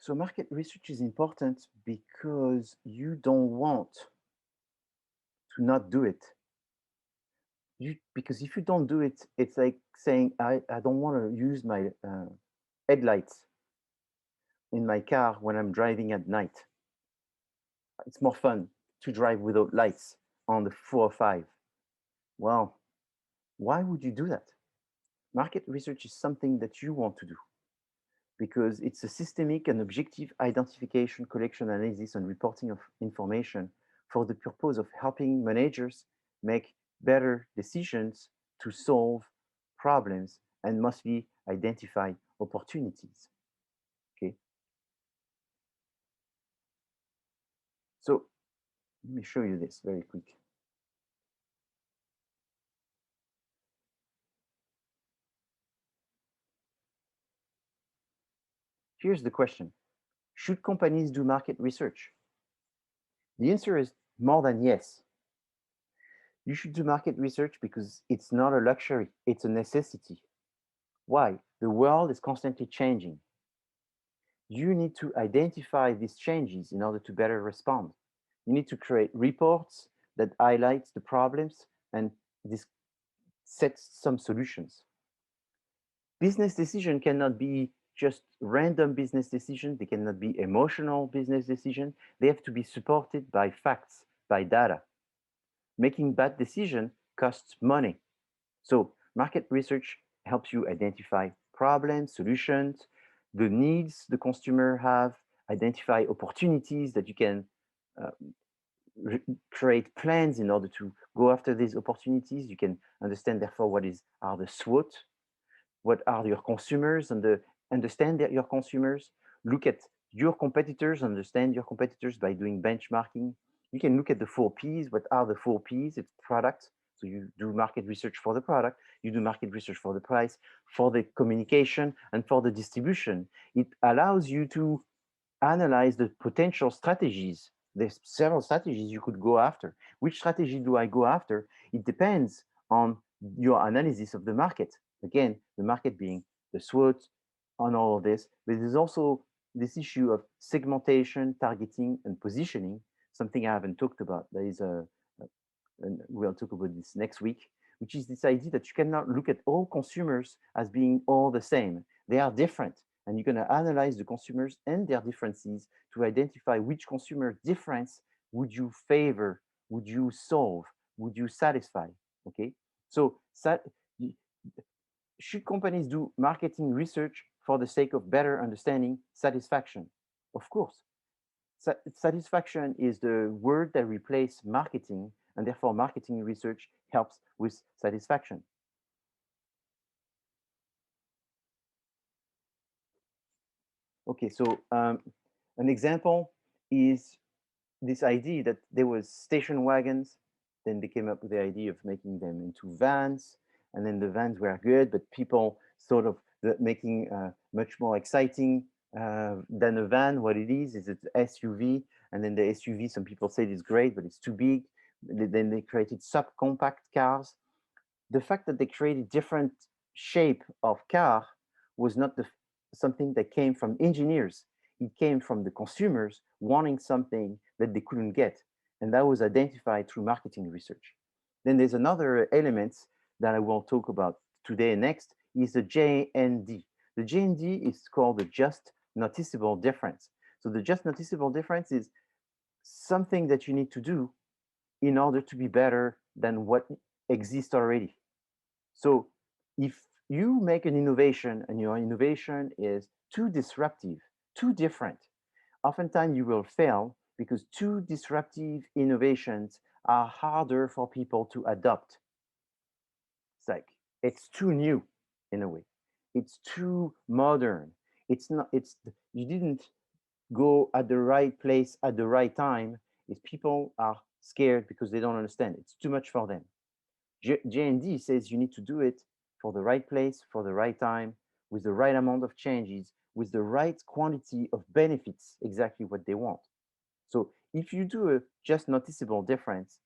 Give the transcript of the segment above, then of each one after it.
So market research is important because you don't want to not do it. Because if you don't do it, it's like saying, I don't want to use my headlights in my car when I'm driving at night. It's more fun to drive without lights on the 405. Well, why would you do that? Market research is something that you want to do because it's a systemic and objective identification, collection, analysis, and reporting of information for the purpose of helping managers make better decisions to solve problems and mostly identify opportunities. Okay, so let me show you this very quick. Here's the question. Should companies do market research? The answer is more than yes. You should do market research because it's not a luxury, it's a necessity. Why? The world is constantly changing. You need to identify these changes in order to better respond. You need to create reports that highlight the problems and this sets some solutions. Business decision cannot be just random business decisions. They cannot be emotional business decisions. They have to be supported by facts, by data. Making bad decisions costs money. So market research helps you identify problems, solutions, the needs the consumer have, identify opportunities that you can uh, create plans in order to go after these opportunities. You can understand, therefore, are the SWOT, what are your consumers, and understand your consumers. Look at your competitors, understand your competitors by doing benchmarking. You can look at the 4Ps. What are the 4Ps? It's product. So you do market research for the product, you do market research for the price, for the communication, and for the distribution. It allows you to analyze the potential strategies. There's several strategies you could go after. Which strategy do I go after? It depends on your analysis of the market. Again, the market being the SWOT on all of this, but there's also this issue of segmentation, targeting, and positioning, something I haven't talked about. There is and we'll talk about this next week, which is this idea that you cannot look at all consumers as being all the same. They are different. And you're going to analyze the consumers and their differences to identify which consumer difference would you favor, would you solve, would you satisfy. Okay, so should companies do marketing research for the sake of better understanding satisfaction? Of course. Satisfaction is the word that replaces marketing, and therefore marketing research helps with satisfaction. Okay, so an example is this idea that there was station wagons, then they came up with the idea of making them into vans, and then the vans were good, but people sort of making much more exciting than a van. What it is an SUV, and then the SUV, some people say it's great, but it's too big. Then they created subcompact cars. The fact that they created different shape of car was not something that came from engineers. It came from the consumers wanting something that they couldn't get. And that was identified through marketing research. Then there's another element that I will talk about today and next is the JND. The JND is called the just noticeable difference. So the just noticeable difference is something that you need to do in order to be better than what exists already. So if you make an innovation and your innovation is too disruptive, too different, oftentimes you will fail because too disruptive innovations are harder for people to adopt. It's like it's too new in a way. It's too modern. It's not, you didn't go at the right place at the right time. Is people are scared because they don't understand. It's too much for them. JND says you need to do it for the right place, for the right time, with the right amount of changes, with the right quantity of benefits, exactly what they want. So if you do a just noticeable difference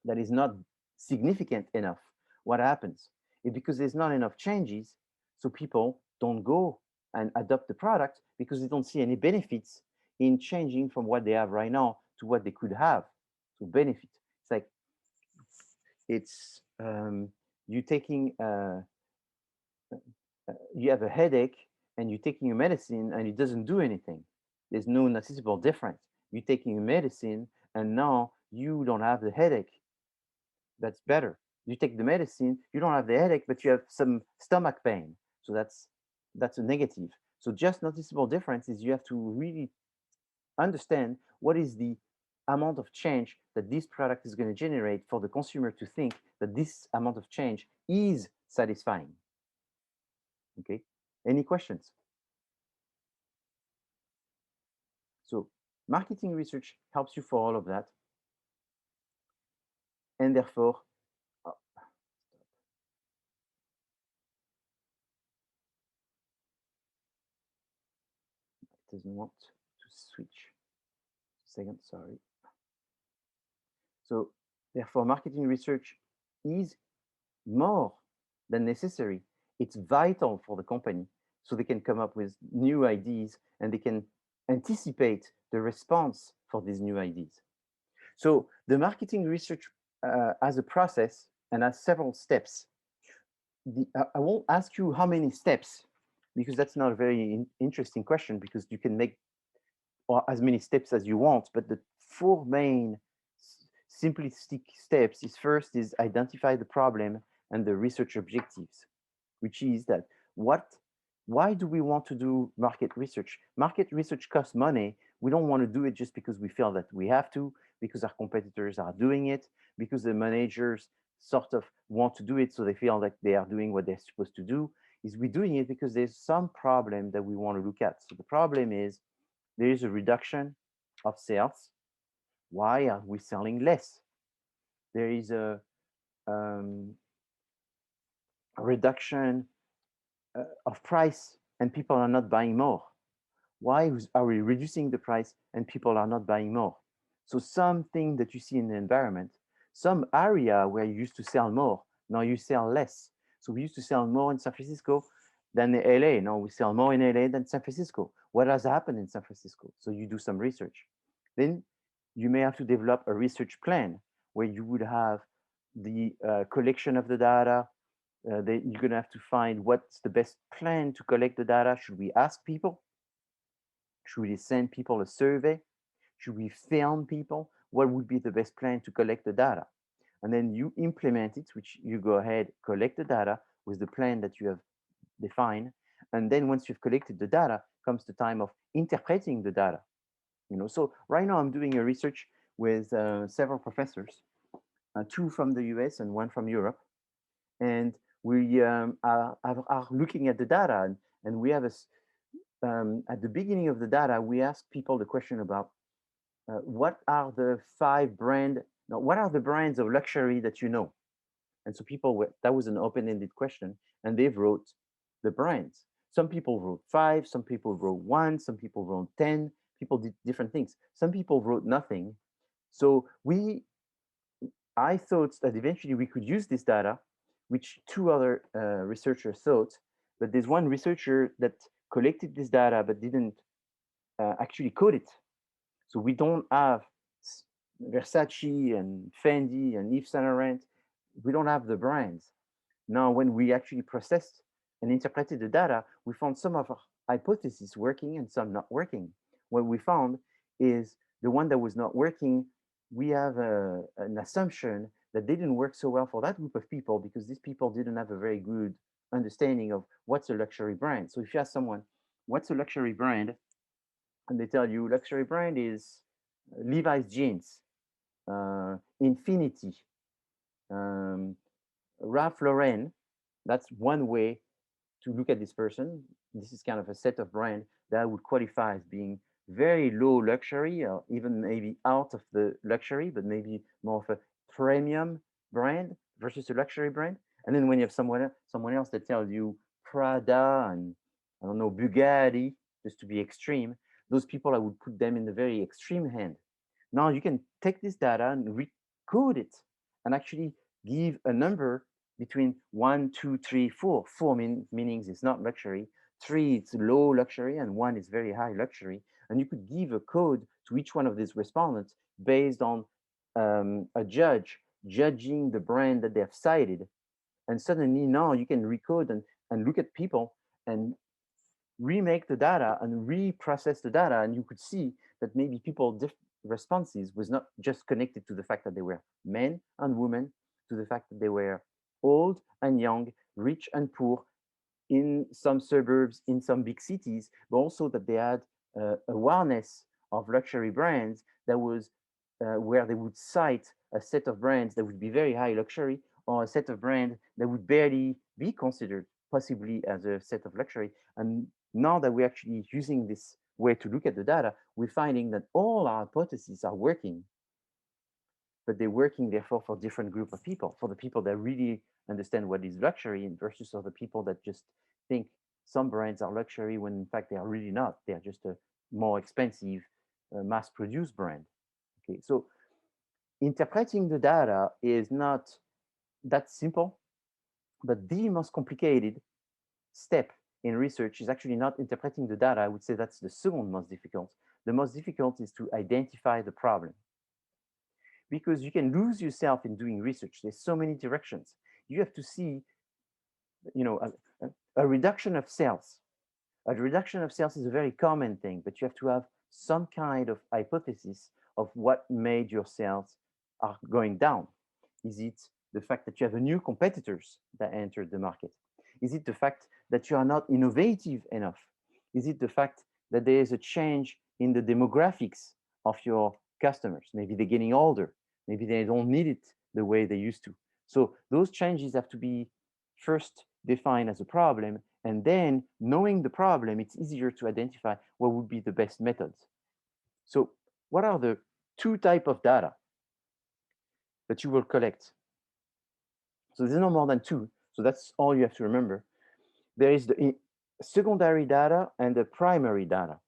that is not significant enough, what happens? It's because there's not enough changes, so people don't go and adopt the product because they don't see any benefits in changing from what they have right now to what they could have to benefit. It's like you taking you have a headache and you're taking a medicine and it doesn't do anything. There's no noticeable difference. You're taking a medicine and now you don't have the headache. That's better. You take the medicine, you don't have the headache, but you have some stomach pain. So that's a negative. So just noticeable difference is you have to really understand what is the amount of change that this product is going to generate for the consumer to think that this amount of change is satisfying. Okay, any questions? So marketing research helps you for all of that. And therefore, oh, it doesn't want to switch. Second, sorry. So therefore, marketing research is more than necessary. It's vital for the company so they can come up with new ideas and they can anticipate the response for these new ideas. So the marketing research as a process and has several steps. I won't ask you how many steps because that's not a very interesting question because you can make as many steps as you want, but the four main simplistic steps is first is identify the problem and the research objectives, which is that why do we want to do market research? Market research costs money. We don't want to do it just because we feel that we have to, because our competitors are doing it, because the managers sort of want to do it so they feel like they are doing what they're supposed to do. Is we're doing it because there's some problem that we want to look at. So the problem is there is a reduction of sales. Why are we selling less? There is a reduction of price and people are not buying more. Why are we reducing the price and people are not buying more? So something that you see in the environment, some area where you used to sell more, now you sell less. So we used to sell more in San Francisco than in LA. Now we sell more in LA than San Francisco. What has happened in San Francisco? So you do some research. Then you may have to develop a research plan where you would have the collection of the data. You're going to have to find what's the best plan to collect the data. Should we ask people? Should we send people a survey? Should we film people? What would be the best plan to collect the data? And then you implement it, which you go ahead, collect the data with the plan that you have defined. And then once you've collected the data, comes the time of interpreting the data. So right now I'm doing a research with several professors, two from the US and one from Europe. And we are looking at the data and we have at the beginning of the data, we ask people the question about what are the what are the brands of luxury that you know? And so that was an open-ended question and they wrote the brands. Some people wrote 5, some people wrote 1, some people wrote 10, people did different things. Some people wrote nothing. So I thought that eventually we could use this data, which 2 other researchers thought, but there's one researcher that collected this data but didn't actually code it. So we don't have Versace and Fendi and Yves Saint Laurent. We don't have the brands. Now, when we actually processed and interpreted the data, we found some of our hypotheses working and some not working. What we found is the one that was not working, we have an assumption that they didn't work so well for that group of people because these people didn't have a very good understanding of what's a luxury brand. So if you ask someone, what's a luxury brand? And they tell you luxury brand is Levi's jeans, Infinity, Ralph Lauren. That's one way to look at this person. This is kind of a set of brand that would qualify as being very low luxury or even maybe out of the luxury, but maybe more of a premium brand versus a luxury brand. And then when you have someone else that tells you Prada and I don't know, Bugatti, just to be extreme, those people, I would put them in the very extreme hand. Now you can take this data and recode it and actually give a number between 1, 2, 3, 4. 4 meanings is not luxury. three it's low luxury and one is very high luxury, and you could give a code to each one of these respondents based on a judge judging the brand that they have cited, and suddenly now you can recode and look at people and remake the data and reprocess the data, and you could see that maybe people responses was not just connected to the fact that they were men and women, to the fact that they were old and young, rich and poor, in some suburbs, in some big cities, but also that they had awareness of luxury brands that was where they would cite a set of brands that would be very high luxury, or a set of brands that would barely be considered possibly as a set of luxury. And now that we're actually using this way to look at the data, we're finding that all our hypotheses are working, but they're working therefore for different group of people, for the people that really understand what is luxury versus other people that just think some brands are luxury when in fact they are really not. They are just a more expensive mass-produced brand. Okay, so interpreting the data is not that simple, but the most complicated step in research is actually not interpreting the data. I would say that's the second most difficult. The most difficult is to identify the problem, because you can lose yourself in doing research. There's so many directions. You have to see, a reduction of sales. A reduction of sales is a very common thing, but you have to have some kind of hypothesis of what made your sales are going down. Is it the fact that you have a new competitors that entered the market? Is it the fact that you are not innovative enough? Is it the fact that there is a change in the demographics of your customers? Maybe they're getting older. Maybe they don't need it the way they used to. So those changes have to be first defined as a problem, and then knowing the problem, it's easier to identify what would be the best methods. So what are the two types of data that you will collect? So there's no more than two. So that's all you have to remember. There is the secondary data and the primary data.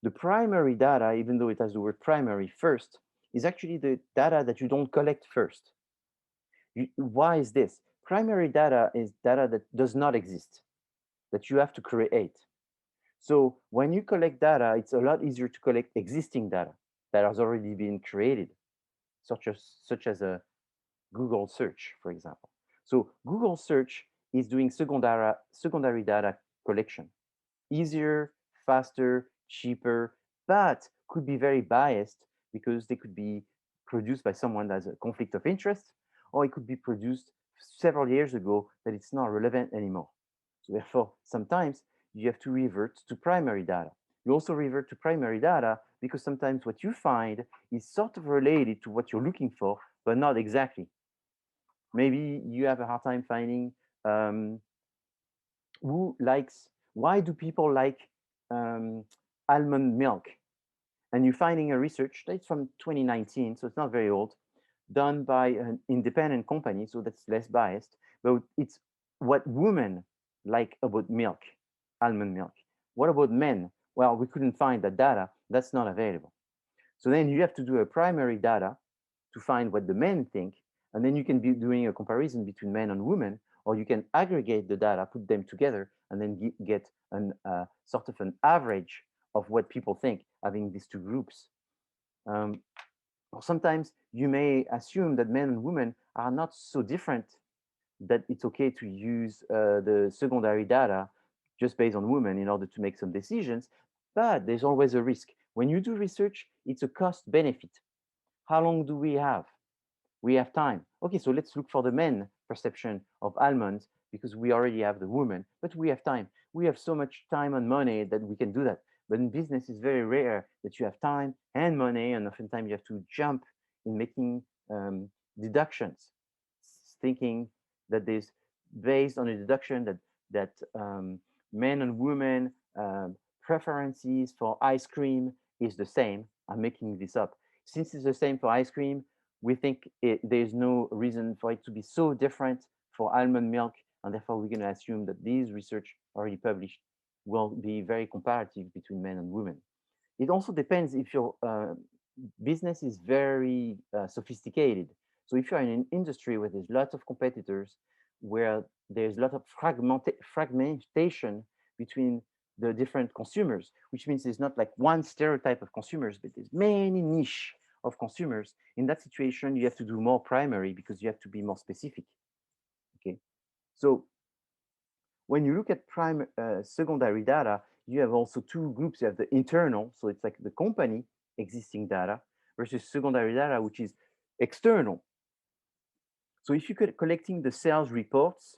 The primary data, even though it has the word primary first, is actually the data that you don't collect first. Why is this? Primary data is data that does not exist, that you have to create. So when you collect data, it's a lot easier to collect existing data that has already been created, such as a Google search, for example. So Google search is doing secondary data collection. Easier, faster, cheaper, but could be very biased because they could be produced by someone that has a conflict of interest, or it could be produced several years ago that it's not relevant anymore. So therefore, sometimes you have to revert to primary data. You also revert to primary data because sometimes what you find is sort of related to what you're looking for, but not exactly. Maybe you have a hard time finding why do people like almond milk? And you're finding a research that's from 2019, so it's not very old, done by an independent company, so that's less biased, but it's what women like about milk, almond milk. What about men? Well, we couldn't find that data. That's not available. So then you have to do a primary data to find what the men think, and then you can be doing a comparison between men and women, or you can aggregate the data, put them together, and then get an sort of an average of what people think, having these two groups. Or sometimes you may assume that men and women are not so different that it's okay to use the secondary data just based on women in order to make some decisions, but there's always a risk. When you do research, it's a cost benefit. How long do we have? We have time. Okay, so let's look for the men perception of almonds because we already have the woman, but we have time. We have so much time and money that we can do that. But in business, it's very rare that you have time and money, and oftentimes you have to jump in making deductions, thinking that there's based on a deduction that men and women preferences for ice cream is the same. I'm making this up. Since it's the same for ice cream, we think there's no reason for it to be so different for almond milk, and therefore we're going to assume that these research already published will be very comparative between men and women. It also depends if your business is very sophisticated. So if you're in an industry where there's lots of competitors, where there's a lot of fragmentation, between the different consumers, which means there's not like one stereotype of consumers, but there's many niche of consumers. In that situation, you have to do more primary because you have to be more specific. Okay, so when you look at secondary data, you have also two groups. You have the internal, so it's like the company existing data, versus secondary data, which is external. So if you're collecting the sales reports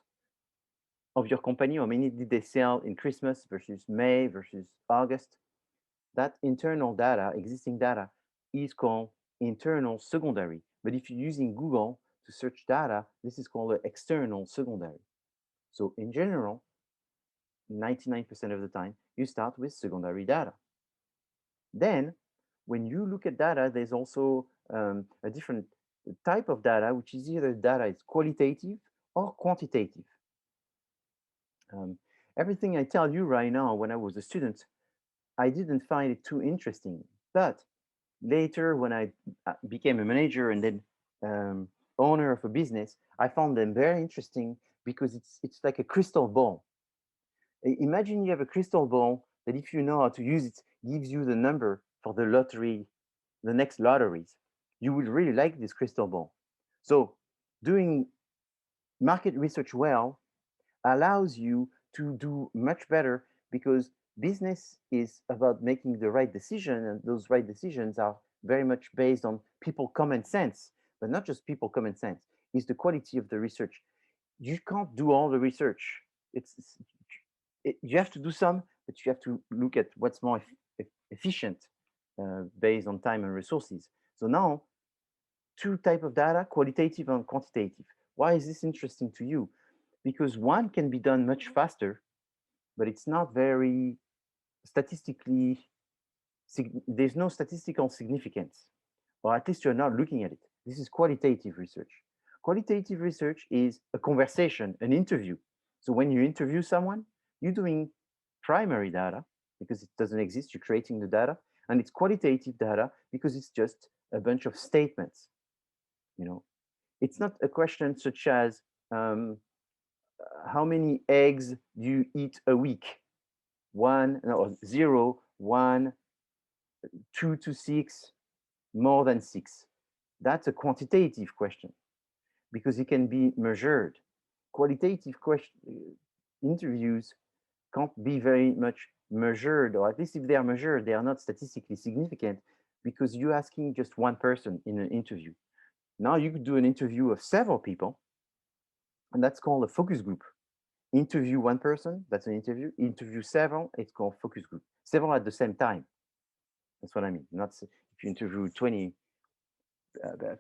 of your company, how many did they sell in Christmas versus May versus August, that internal data, existing data, is called internal secondary. But if you're using Google to search data, this is called external secondary. So in general, 99% of the time, you start with secondary data. Then, when you look at data, there's also a different type of data, which is either data is qualitative or quantitative. Everything I tell you right now, when I was a student, I didn't find it too interesting. But later, when I became a manager and then owner of a business, I found them very interesting because it's like a crystal ball. Imagine you have a crystal ball that, if you know how to use it, gives you the number for the lottery, the next lotteries. You will really like this crystal ball. So doing market research well allows you to do much better, because business is about making the right decision, and those right decisions are very much based on people common sense, but not just people common sense. It's the quality of the research. You can't do all the research. You have to do some, but you have to look at what's more efficient based on time and resources. So now, two types of data, qualitative and quantitative. Why is this interesting to you? Because one can be done much faster, but it's not very statistically, there's no statistical significance, or at least you're not looking at it. This is qualitative research. Qualitative research is a conversation, an interview. So when you interview someone, you're doing primary data because it doesn't exist, you're creating the data, and it's qualitative data because it's just a bunch of statements. It's not a question such as how many eggs do you eat a week? One, no, 0, 1, 2 to 6, more than 6. That's a quantitative question because it can be measured. Qualitative interviews can't be very much measured, or at least if they are measured, they are not statistically significant because you're asking just one person in an interview. Now you could do an interview of several people, and that's called a focus group. Interview one person, that's an interview. Interview several, it's called focus group. Several at the same time. That's what I mean. Not if you interview 20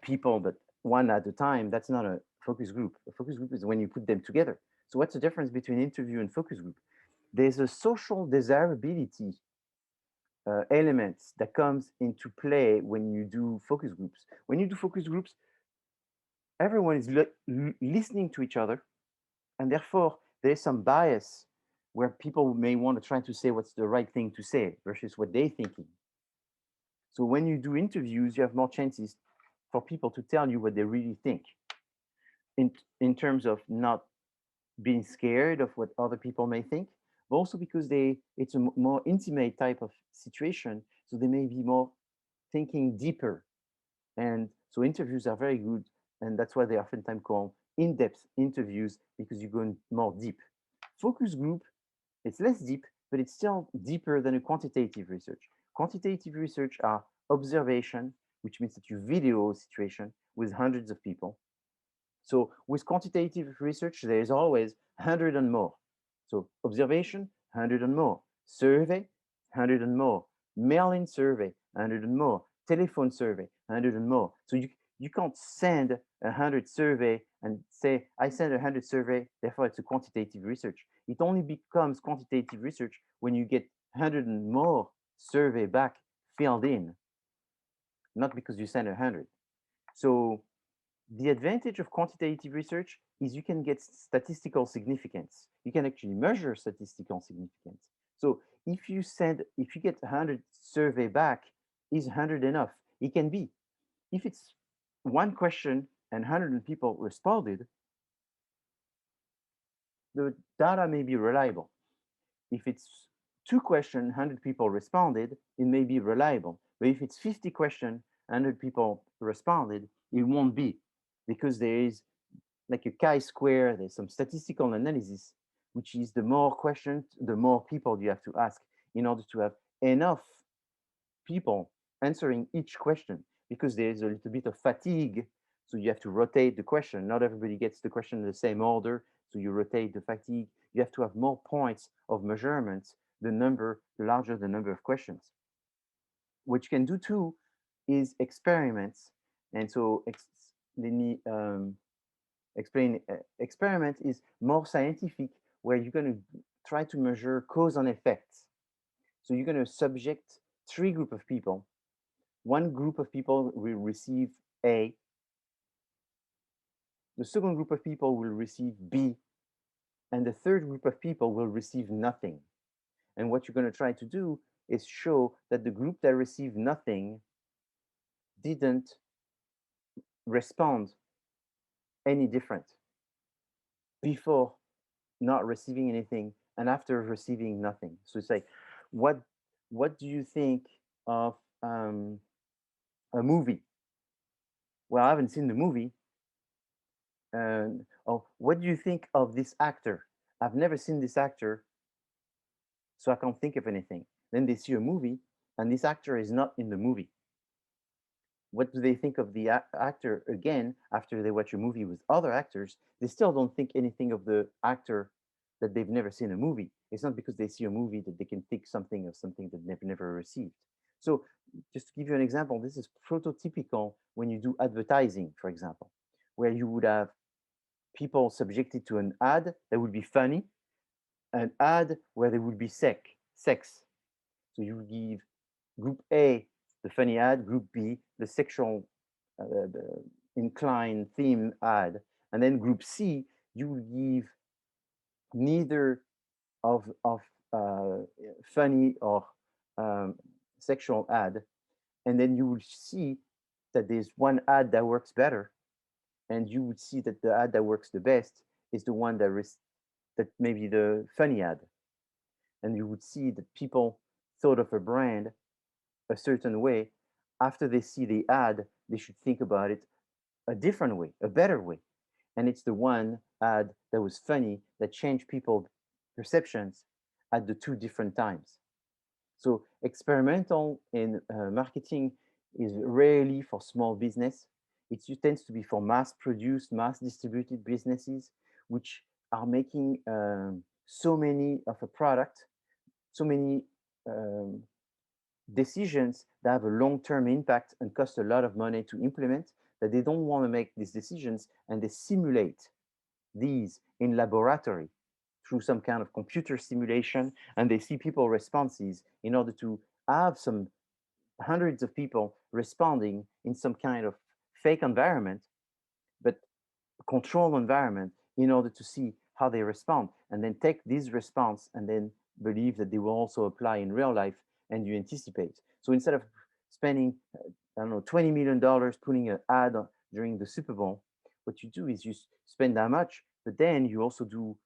people, but one at a time, that's not a focus group. A focus group is when you put them together. So what's the difference between interview and focus group? There's a social desirability elements that comes into play when you do focus groups. When you do focus groups, everyone is listening to each other, and therefore there's some bias where people may want to try to say what's the right thing to say versus what they're thinking. So when you do interviews, you have more chances for people to tell you what they really think in terms of not being scared of what other people may think, but also because it's a more intimate type of situation, so they may be more thinking deeper. And so interviews are very good, and that's why they oftentimes call in-depth interviews, because you go in more deep. Focus group, it's less deep, but it's still deeper than a quantitative research. Quantitative research are observation, which means that you video a situation with hundreds of people. So with quantitative research, there is always 100 and more. So observation, 100 and more. Survey, 100 and more. Mail-in survey, 100 and more. Telephone survey, 100 and more. So you can't send 100 survey and say, I send 100 survey, therefore it's a quantitative research. It only becomes quantitative research when you get 100 and more survey back filled in, not because you send 100. So the advantage of quantitative research is you can get statistical significance. You can actually measure statistical significance. So if you get 100 survey back, is 100 enough? It can be. If it's one question and 100 people responded, the data may be reliable. If it's 2 questions, 100 people responded, it may be reliable. But if it's 50 questions, 100 people responded, it won't be, because there is like a chi-square, there's some statistical analysis, which is the more questions, the more people you have to ask in order to have enough people answering each question, because there's a little bit of fatigue. So you have to rotate the question. Not everybody gets the question in the same order. So you rotate the fatigue. You have to have more points of measurement, the larger the number of questions. What you can do too is experiments. And so let me explain. Experiment is more scientific, where you're going to try to measure cause and effects. So you're going to subject 3 groups of people. One group of people will receive A. The second group of people will receive B. And the third group of people will receive nothing. And what you're going to try to do is show that the group that received nothing didn't respond any different before not receiving anything and after receiving nothing. So it's like, what do you think of a movie? Well, I haven't seen the movie. Oh, what do you think of this actor? I've never seen this actor, so I can't think of anything. Then they see a movie, and this actor is not in the movie. What do they think of the actor again after they watch a movie with other actors? They still don't think anything of the actor that they've never seen a movie. It's not because they see a movie that they can think something of something that they've never received. So just to give you an example, this is prototypical when you do advertising, for example, where you would have people subjected to an ad that would be funny, an ad where there would be sex. So you would give group A the funny ad, group B the sexual the inclined theme ad, and then group C you would give neither of funny or um, sexual ad, and then you will see that there's one ad that works better, and you would see that the ad that works the best is the one that maybe the funny ad, and you would see that people thought of a brand a certain way. After they see the ad, they should think about it a different way, a better way. And it's the one ad that was funny that changed people's perceptions at the 2 different times. So experimental in marketing is rarely for small business. It tends to be for mass-produced, mass-distributed businesses, which are making so many of a product, so many um, decisions that have a long-term impact and cost a lot of money to implement, that they don't want to make these decisions, and they simulate these in laboratory through some kind of computer simulation, and they see people responses in order to have some hundreds of people responding in some kind of fake environment, but controlled environment, in order to see how they respond, and then take this response and then believe that they will also apply in real life, and you anticipate. So instead of spending, I don't know, $20 million putting an ad during the Super Bowl, what you do is you spend that much, but then you also do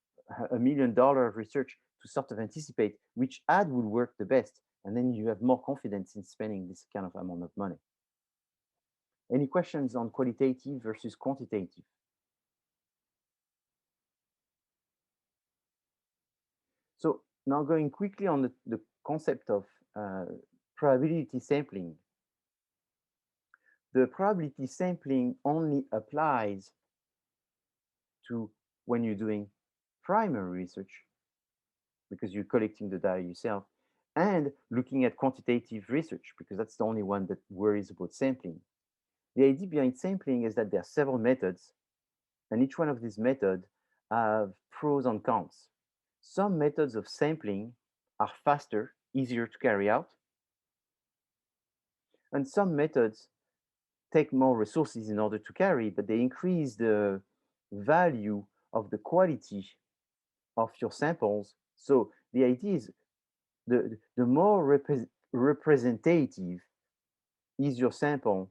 $1 million of research to sort of anticipate which ad will work the best, and then you have more confidence in spending this kind of amount of money. Any questions on qualitative versus quantitative? So now going quickly on the concept of probability sampling. The probability sampling only applies to when you're doing primary research, because you're collecting the data yourself, and looking at quantitative research, because that's the only one that worries about sampling. The idea behind sampling is that there are several methods, and each one of these methods have pros and cons. Some methods of sampling are faster, easier to carry out, and some methods take more resources in order to carry, but they increase the value of the quality of your samples. So the idea is the more representative is your sample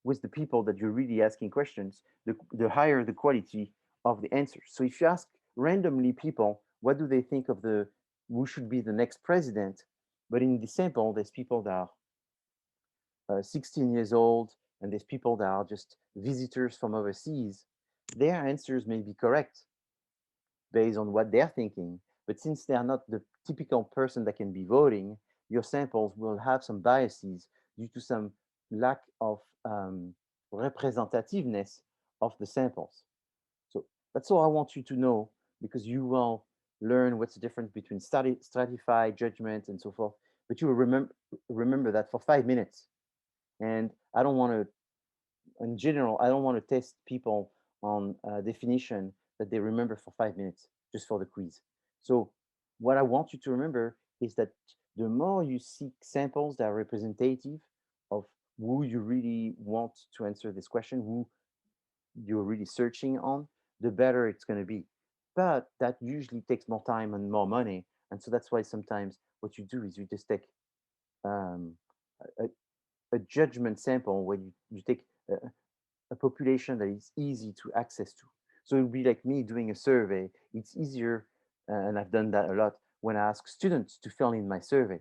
with the people that you're really asking questions, the higher the quality of the answers. So if you ask randomly people, what do they think of the who should be the next president, but in the sample, there's people that are 16 years old, and there's people that are just visitors from overseas. Their answers may be correct based on what they're thinking, but since they are not the typical person that can be voting, your samples will have some biases due to some lack of representativeness of the samples. So that's all I want you to know, because you will learn what's the difference between stratified, judgment, and so forth. But you will remember that for 5 minutes. And I don't want to, in general, I don't want to test people on a definition that they remember for 5 minutes just for the quiz. So what I want you to remember is that the more you seek samples that are representative of who you really want to answer this question, who you're really searching on, the better it's going to be. But that usually takes more time and more money. And so that's why sometimes what you do is you just take um, a, a judgment sample where you take a population that is easy to access to. So it would be like me doing a survey. It's easier, and I've done that a lot, when I ask students to fill in my survey.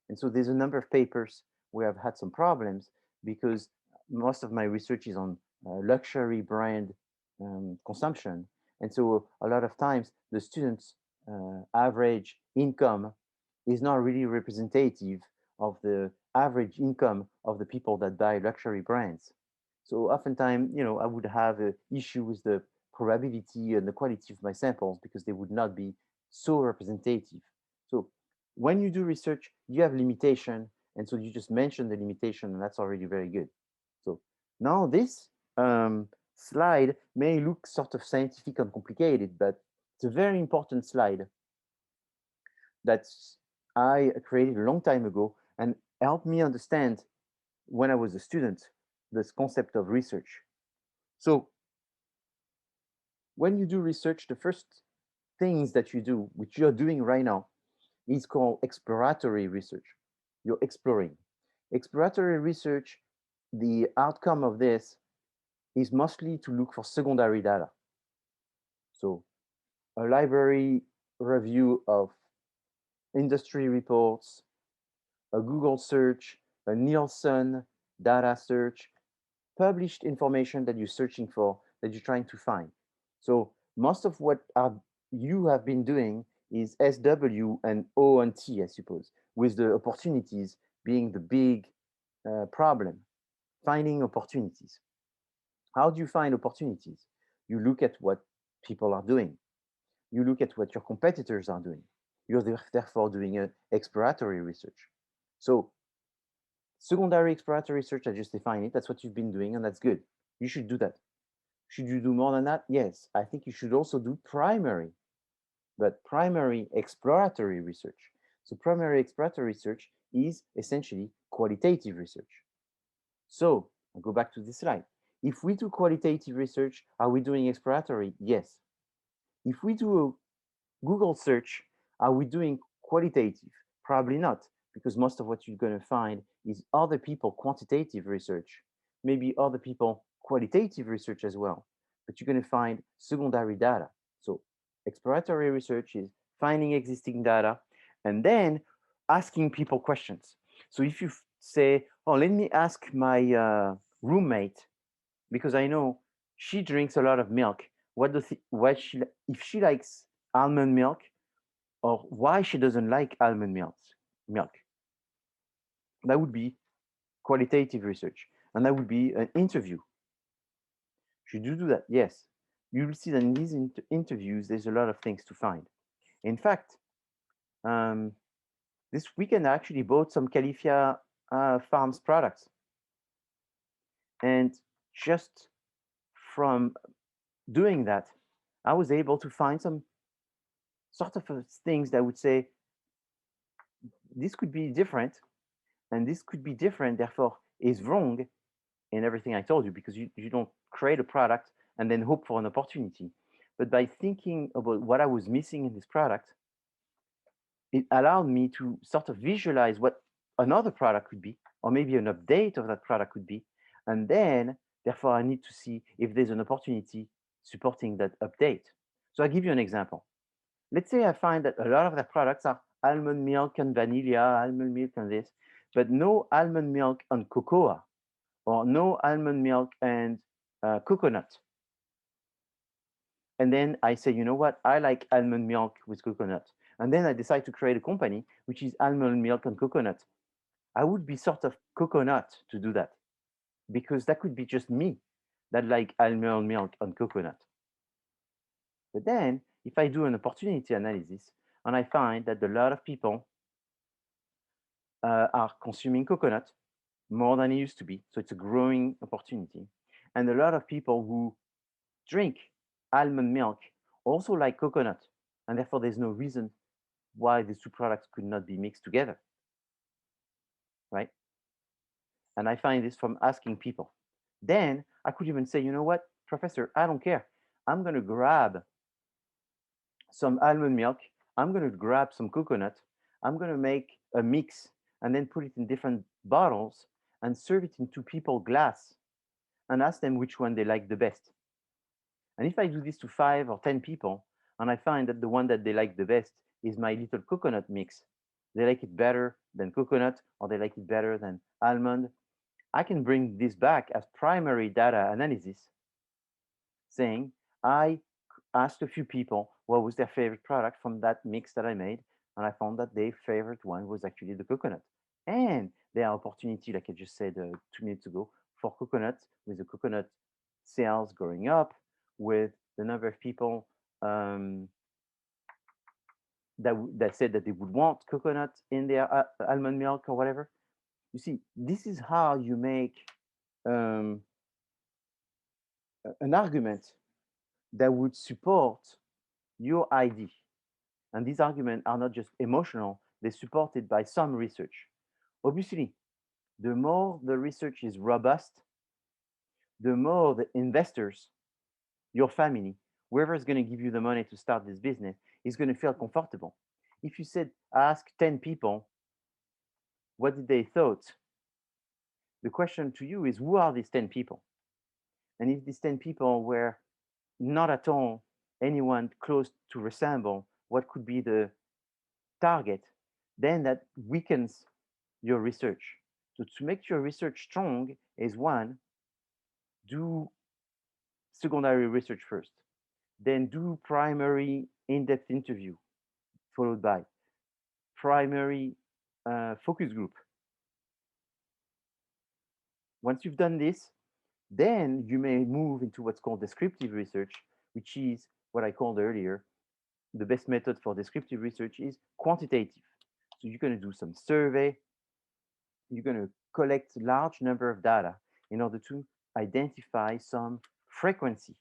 And so there's a number of papers where I've had some problems because most of my research is on luxury brand consumption. And so a lot of times the students' average income is not really representative of the average income of the people that buy luxury brands. So oftentimes, I would have an issue with the probability and the quality of my samples because they would not be so representative. So when you do research, you have limitation, and so you just mention the limitation, and that's already very good. So now this slide may look sort of scientific and complicated, but it's a very important slide that I created a long time ago and helped me understand when I was a student this concept of research. So when you do research, the first things that you do, which you're doing right now, is called exploratory research. You're exploring. Exploratory research, the outcome of this is mostly to look for secondary data. So a library review of industry reports, a Google search, a Nielsen data search, published information that you're searching for, that you're trying to find. So most of what you have been doing is SW and O and T, I suppose, with the opportunities being the big problem, finding opportunities. How do you find opportunities? You look at what people are doing. You look at what your competitors are doing. You're therefore doing an exploratory research. So secondary exploratory research, I just define it. That's what you've been doing, and that's good. You should do that. Should you do more than that? Yes. I think you should also do primary, but primary exploratory research. So primary exploratory research is essentially qualitative research. So I'll go back to this slide. If we do qualitative research, are we doing exploratory? Yes. If we do a Google search, are we doing qualitative? Probably not, because most of what you're going to find is other people quantitative research, maybe other people qualitative research as well, but you're going to find secondary data. So exploratory research is finding existing data and then asking people questions. So if you say, oh, let me ask my roommate, because I know she drinks a lot of milk. If she likes almond milk, or why she doesn't like almond milk? That would be qualitative research, and that would be an interview. Should you do that? Yes. You will see that in these interviews, there's a lot of things to find. In fact, this weekend I actually bought some Califia Farms products, and just from doing that, I was able to find some sort of things that would say this could be different and this could be different, therefore is wrong in everything I told you, because you don't create a product and then hope for an opportunity. But by thinking about what I was missing in this product, it allowed me to sort of visualize what another product could be, or maybe an update of that product could be. And then, therefore, I need to see if there's an opportunity supporting that update. So I'll give you an example. let's say I find that a lot of their products are almond milk and vanilla, almond milk and this, but no almond milk and cocoa, or no almond milk and coconut. And then I say, you know what? I like almond milk with coconut. And then I decide to create a company which is almond milk and coconut. I would be sort of coconut to do that, because that could be just me that like almond milk and coconut. But then if I do an opportunity analysis and I find that a lot of people are consuming coconut more than it used to be, so it's a growing opportunity, and a lot of people who drink almond milk also like coconut, and therefore there's no reason why these two products could not be mixed together, right? And I find this from asking people. Then I could even say, you know what, professor, I don't care. I'm going to grab some almond milk. I'm going to grab some coconut. I'm going to make a mix and then put it in different bottles and serve it into people glass and ask them which one they like the best. And if I do this to 5 or 10 people and I find that the one that they like the best is my little coconut mix, they like it better than coconut or they like it better than almond, I can bring this back as primary data analysis, saying I asked a few people what was their favorite product from that mix that I made, and I found that their favorite one was actually the coconut. And there are opportunity, like I just said 2 minutes ago, for coconut, with the coconut sales going up, with the number of people that said that they would want coconut in their almond milk or whatever. You see, this is how you make um, an argument that would support your ID. And these arguments are not just emotional, they're supported by some research. Obviously, the more the research is robust, the more the investors, your family, whoever is going to give you the money to start this business, is going to feel comfortable. If you said, ask 10 people, what did they thought? The question to you is, who are these 10 people? And if these 10 people were not at all anyone close to resemble what could be the target, then that weakens your research. So to make your research strong is one, do secondary research first, then do primary in-depth interview, followed by primary focus group. Once you've done this, then you may move into what's called descriptive research, which is what I called earlier. The best method for descriptive research is quantitative. So you're going to do some survey, you're going to collect large number of data in order to identify some frequency.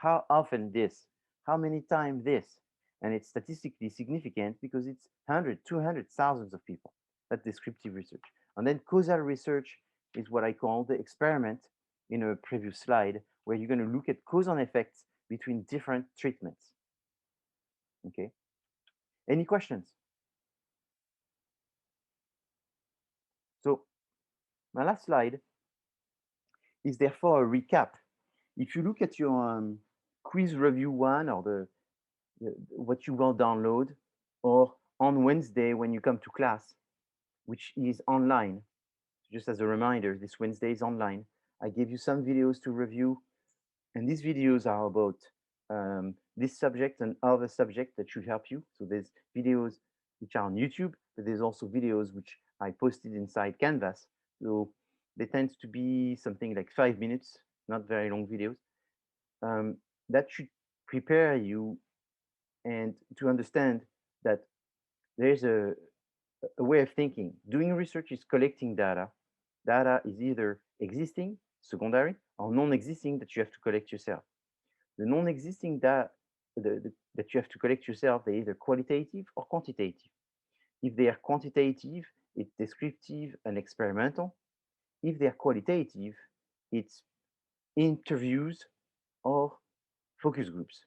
How often this? How many times this? And it's statistically significant because it's 100, 200, thousands of people. That's descriptive research. And then causal research is what I call the experiment in a previous slide, where you're going to look at cause and effects between different treatments. Okay. Any questions? So my last slide is therefore a recap. If you look at your quiz review one, or what you will download, or on Wednesday when you come to class, which is online, just as a reminder, this Wednesday is online. I gave you some videos to review, and these videos are about this subject and other subjects that should help you. So there's videos which are on YouTube, but there's also videos which I posted inside Canvas. So they tend to be something like 5 minutes, not very long videos. That should prepare you and to understand that there's a way of thinking. Doing research is collecting data. Data is either existing, secondary, or non-existing that you have to collect yourself. The non-existing data that you have to collect yourself, they're either qualitative or quantitative. If they are quantitative, it's descriptive and experimental. If they are qualitative, it's interviews or focus groups.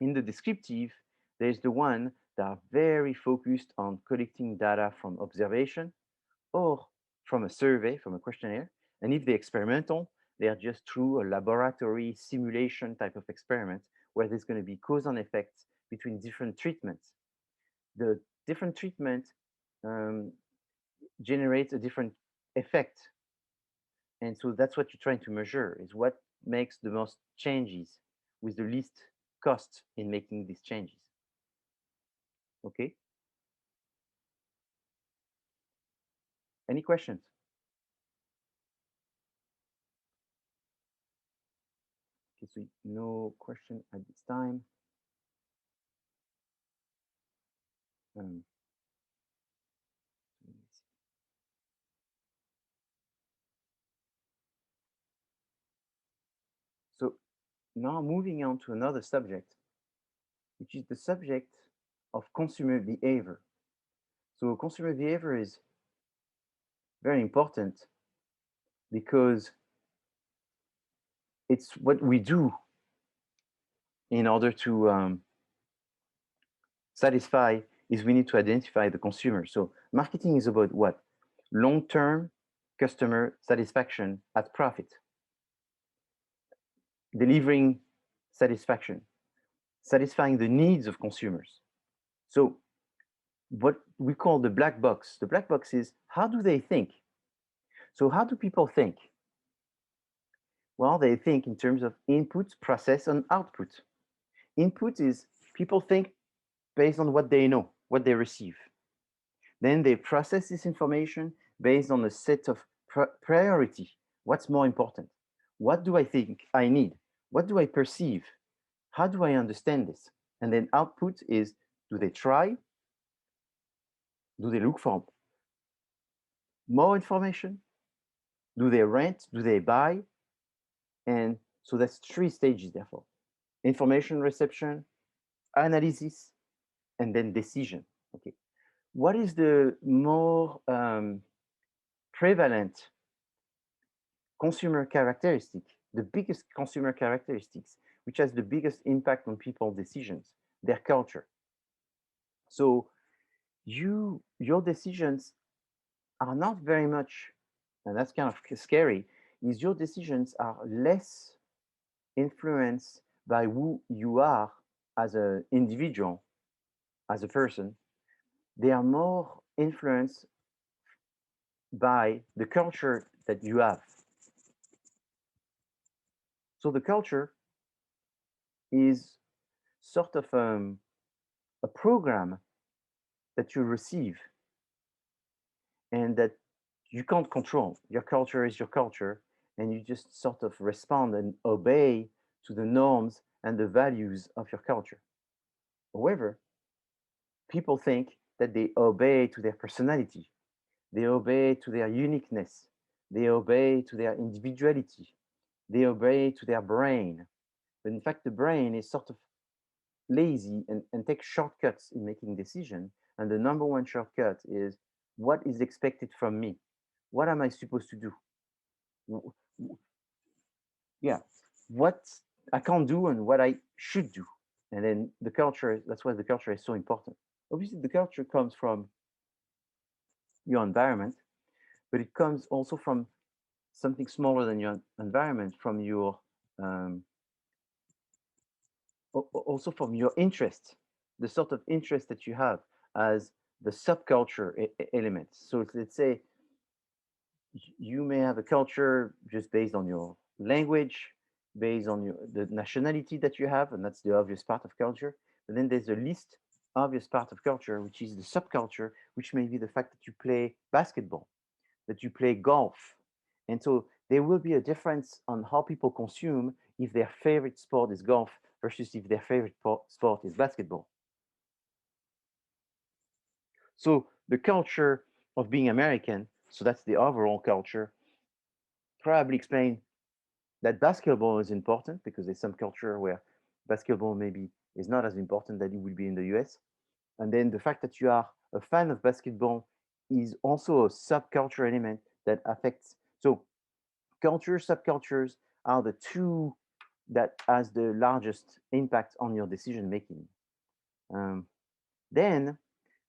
In the descriptive, there's the one that are very focused on collecting data from observation or from a survey, from a questionnaire. And if they're experimental, they are just through a laboratory simulation type of experiment where there's going to be cause and effects between different treatments. The different treatment generates a different effect. And so that's what you're trying to measure, is what makes the most changes with the least cost in making these changes. Okay? Any questions? Okay, so no question at this time. Um, so now moving on to another subject, which is the subject of consumer behavior. So consumer behavior is very important because it's what we do in order to satisfy is we need to identify the consumer. So marketing is about what? Long-term customer satisfaction at profit. Delivering satisfaction, satisfying the needs of consumers. So what we call the black box is how do they think? So how do people think? Well, they think in terms of input, process, and output. Input is people think based on what they know, what they receive. Then they process this information based on a set of priority. What's more important? What do I think I need? What do I perceive? How do I understand this? And then output is, do they try? Do they look for more information? Do they rent? Do they buy? And so that's 3 stages, therefore. Information reception, analysis, and then decision. Okay. What is the more prevalent consumer characteristic, the biggest consumer characteristics, which has the biggest impact on people's decisions? Their culture. So your decisions are not very much, and that's kind of scary, is your decisions are less influenced by who you are as an individual, as a person. They are more influenced by the culture that you have. So the culture is sort of a program that you receive and that you can't control. Your culture is your culture, and you just sort of respond and obey to the norms and the values of your culture. However, people think that they obey to their personality, they obey to their uniqueness, they obey to their individuality, they obey to their brain. But in fact, the brain is sort of lazy and takes shortcuts in making decisions. And the number one shortcut is what is expected from me? What am I supposed to do? Yeah, what I can't do and what I should do. And then the culture, that's why the culture is so important. Obviously, the culture comes from your environment, but it comes also from something smaller than your environment, from your also from your interest, the sort of interest that you have as the subculture elements. So let's say you may have a culture just based on your language, based on the nationality that you have, and that's the obvious part of culture. But then there's the least obvious part of culture, which is the subculture, which may be the fact that you play basketball, that you play golf. And so there will be a difference on how people consume if their favorite sport is golf versus if their favorite sport is basketball. So the culture of being American, so that's the overall culture, probably explain that basketball is important because there's some culture where basketball maybe is not as important that it will be in the US. And then the fact that you are a fan of basketball is also a subculture element that affects. So culture, subcultures are the two that has the largest impact on your decision making. Then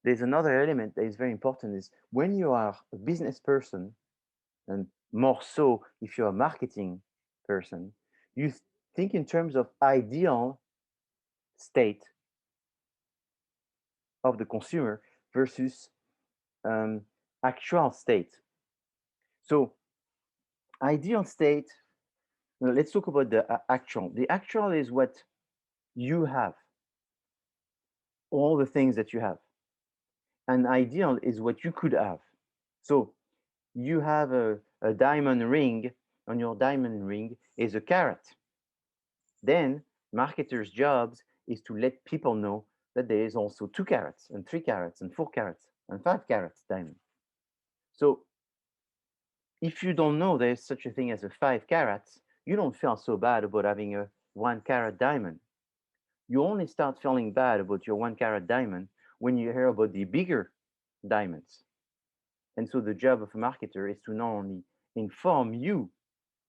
there's another element that is very important is when you are a business person, and more so if you're a marketing person, you think in terms of ideal state of the consumer versus um, actual state. So ideal state, let's talk about the actual. The actual is what you have, all the things that you have. And ideal is what you could have. So you have a diamond ring, on your diamond ring is a carat. Then marketers' jobs is to let people know that there is also 2 carats and 3 carats and 4 carats and 5 carats diamond. So if you don't know there's such a thing as a 5 carats, you don't feel so bad about having a 1 carat diamond. You only start feeling bad about your 1 carat diamond when you hear about the bigger diamonds. And so the job of a marketer is to not only inform you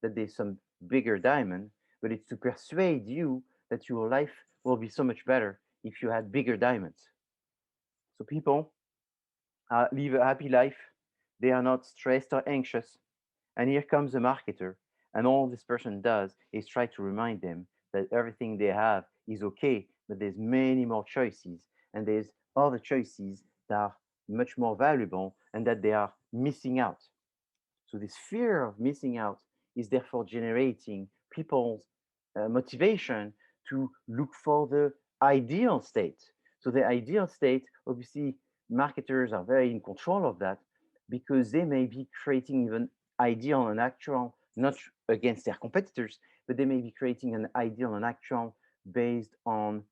that there's some bigger diamond, but it's to persuade you that your life will be so much better if you had bigger diamonds. So people live a happy life. They are not stressed or anxious. And here comes a marketer, and all this person does is try to remind them that everything they have is okay, but there's many more choices, and there's other choices that are much more valuable and that they are missing out. So this fear of missing out is therefore generating people's motivation to look for the ideal state. So the ideal state, obviously, marketers are very in control of that because they may be creating even ideal and actual, not against their competitors, but they may be creating an ideal and actual based on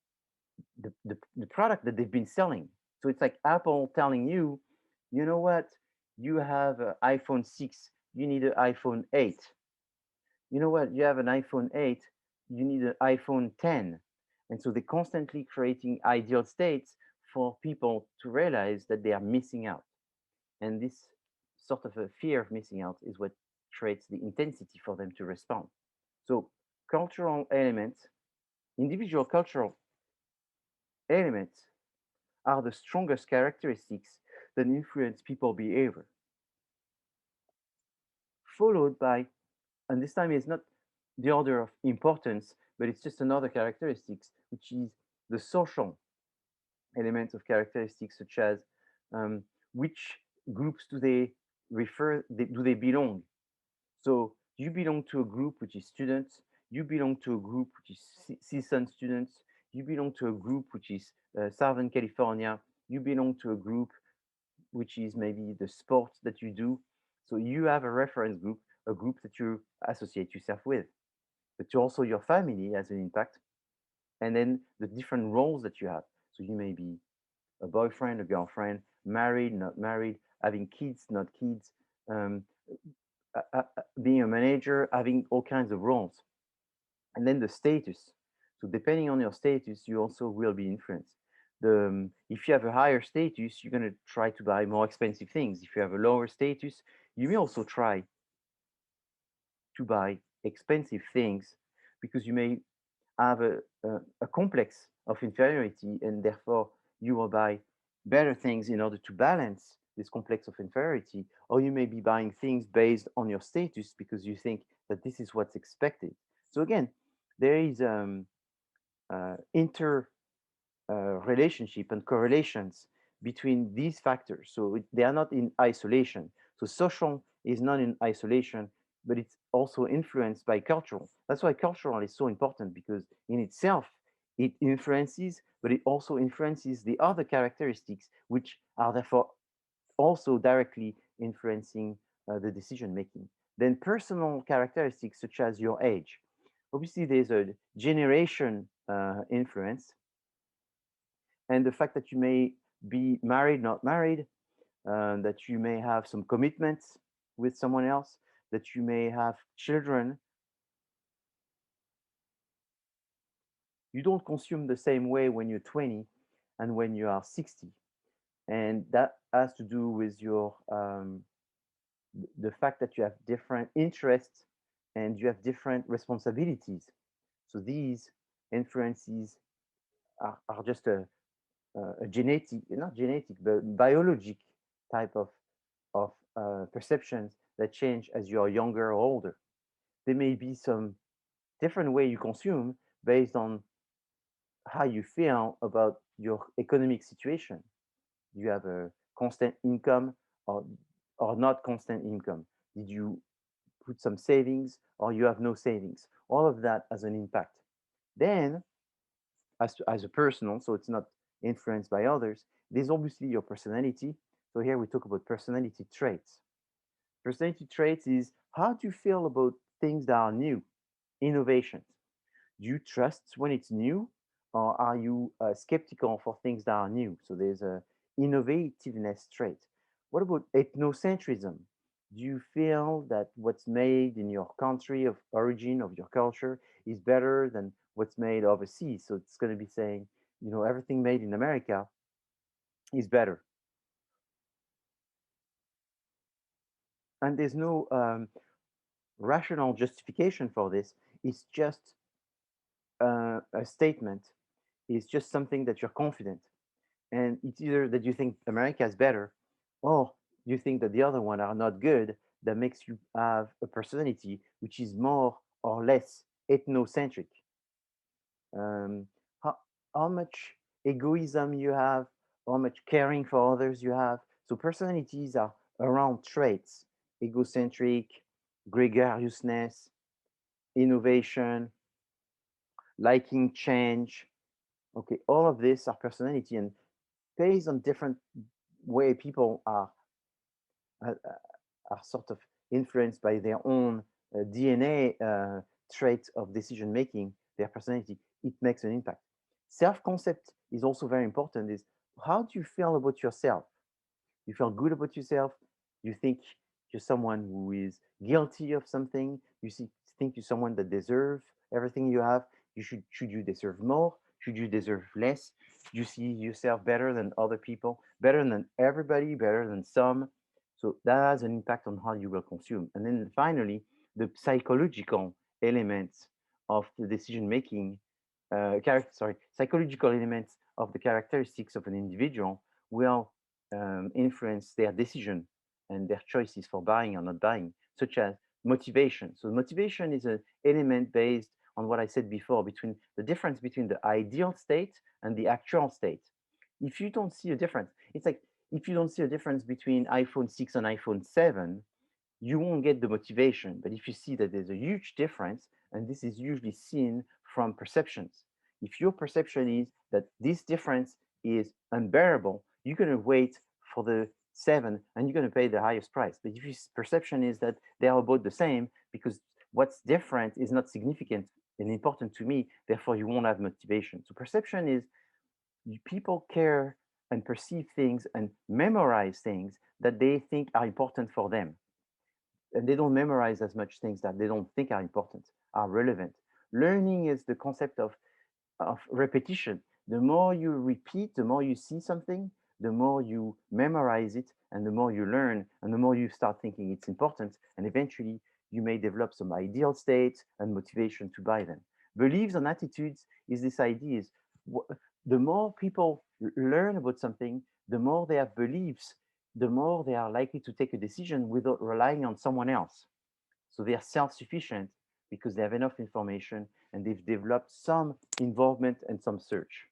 the product that they've been selling. So it's like Apple telling you, you know what, you have an iPhone 6, you need an iPhone 8. You know what, you have an iPhone 8, you need an iPhone 10. And so they're constantly creating ideal states for people to realize that they are missing out. And this sort of a fear of missing out is what creates the intensity for them to respond. So cultural elements, individual cultural elements are the strongest characteristics that influence people behavior, followed by, and this time is not the order of importance, but it's just another characteristics, which is the social elements of characteristics, such as um, which groups do they do they belong? So you belong to a group which is students, you belong to a group which is seasoned students, you belong to a group which is Southern California, you belong to a group which is maybe the sports that you do. So you have a reference group, a group that you associate yourself with. But also your family has an impact. And then the different roles that you have. So you may be a boyfriend, a girlfriend, married, not married, having kids, not kids, um, being a manager, having all kinds of roles. And then the status. So depending on your status, you also will be influenced. If you have a higher status, you're going to try to buy more expensive things. If you have a lower status, you may also try to buy expensive things because you may have a complex of inferiority, and therefore you will buy better things in order to balance this complex of inferiority. Or you may be buying things based on your status because you think that this is what's expected. So again, there is inter relationship and correlations between these factors. So they are not in isolation. So social is not in isolation, but it's also influenced by cultural. That's why cultural is so important, because in itself, it influences, but it also influences the other characteristics, which are therefore also directly influencing the decision making. Then personal characteristics such as your age. Obviously, there's a generation influence, and the fact that you may be married, not married, that you may have some commitments with someone else, that you may have children. You don't consume the same way when you're 20 and when you are 60. And that has to do with your the fact that you have different interests and you have different responsibilities. So these influences are just a genetic, not genetic, but biologic type of perceptions that change as you are younger or older. There may be some different way you consume based on how you feel about your economic situation. Do you have a constant income or not constant income? Did you put some savings or you have no savings? All of that has an impact. Then, as a personal, so it's not influenced by others, there's obviously your personality. So here we talk about personality traits. Personality traits is how do you feel about things that are new, innovations? Do you trust when it's new, or are you skeptical for things that are new? So there's a innovativeness trait. What about ethnocentrism? Do you feel that what's made in your country of origin, of your culture, is better than what's made overseas? So it's going to be saying, everything made in America is better. And there's no rational justification for this. It's just a statement. It's just something that you're confident. And it's either that you think America is better, or you think that the other one are not good, that makes you have a personality which is more or less ethnocentric. Um, how, how much egoism you have, how much caring for others you have. So personalities are around traits: egocentric, gregariousness, innovation, liking change. Okay, all of this are personality, and based on different way people uh, are sort of influenced by their own DNA traits of decision making, their personality, it makes an impact. Self concept is also very important. Is how do you feel about yourself? You feel good about yourself? You think you're someone who is guilty of something? Think you're someone that deserves everything you have? Should you deserve more? Should you deserve less? Do you see yourself better than other people, better than everybody, better than some? So that has an impact on how you will consume. And then finally, the psychological elements of the decision making, psychological elements of the characteristics of an individual will influence their decision and their choices for buying or not buying, such as motivation. So motivation is an element based on what I said before, between the difference between the ideal state and the actual state. If you don't see a difference, it's like if you don't see a difference between iPhone 6 and iPhone 7, you won't get the motivation. But if you see that there's a huge difference, and this is usually seen from perceptions, if your perception is that this difference is unbearable, you're going to wait for the 7 and you're going to pay the highest price. But if your perception is that they are about the same because what's different is not significant and important to me, therefore you won't have motivation. So perception is people care and perceive things and memorize things that they think are important for them, and they don't memorize as much things that they don't think are important, are relevant. Learning is the concept of repetition. The more you repeat, the more you see something, the more you memorize it, and the more you learn, and the more you start thinking it's important, and eventually you may develop some ideal states and motivation to buy them. Beliefs and attitudes is this idea is the more people learn about something, the more they have beliefs, the more they are likely to take a decision without relying on someone else. So they are self-sufficient because they have enough information and they've developed some involvement and some search.